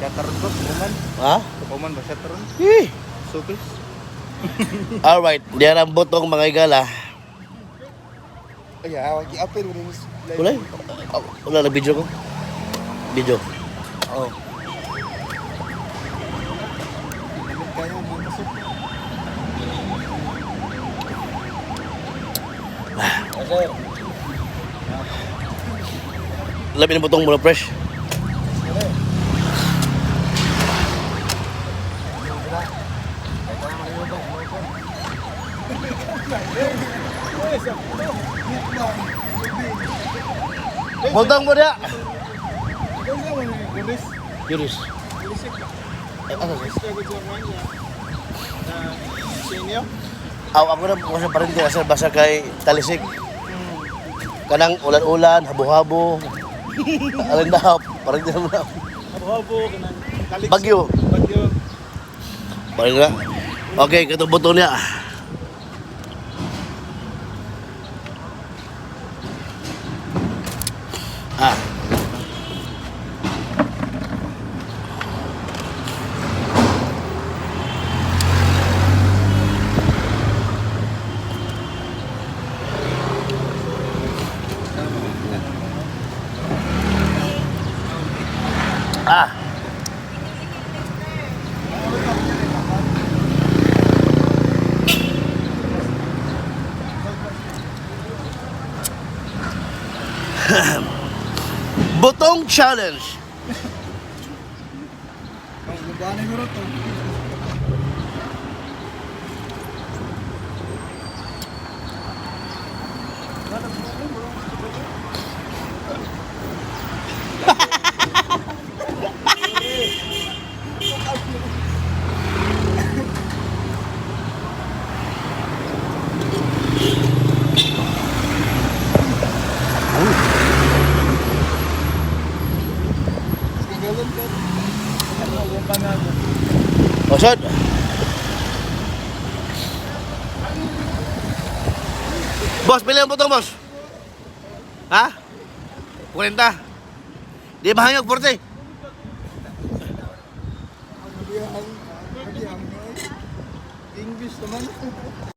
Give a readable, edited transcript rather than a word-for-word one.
Karon ko, kuman. Ha? Kuman ba siya karon? Eh. Supis. Alright, diyan ang butong mga igala. Ay, awag i-apil mo rin. Wala. Wala na video ko. Video. Oh. Kaya mo masuk. Sir. Labi ng butong mula fresh. Butong mo dia. Yuris. Ako na po sa parinti asal basa kay talisik. Kanang ulan-ulan, habo-habo. Alin daw, parang di naman daw. Habo-habo kanang talisik. Bagyo. Bagyo. Parang na. Okay, katong buto niya. Ah. Ah. Butong challenge. Ang lubanay mo rin to. Osod. Boss, pili ang butong, boss. Ha? 40. Di ba hanggang 40? English naman.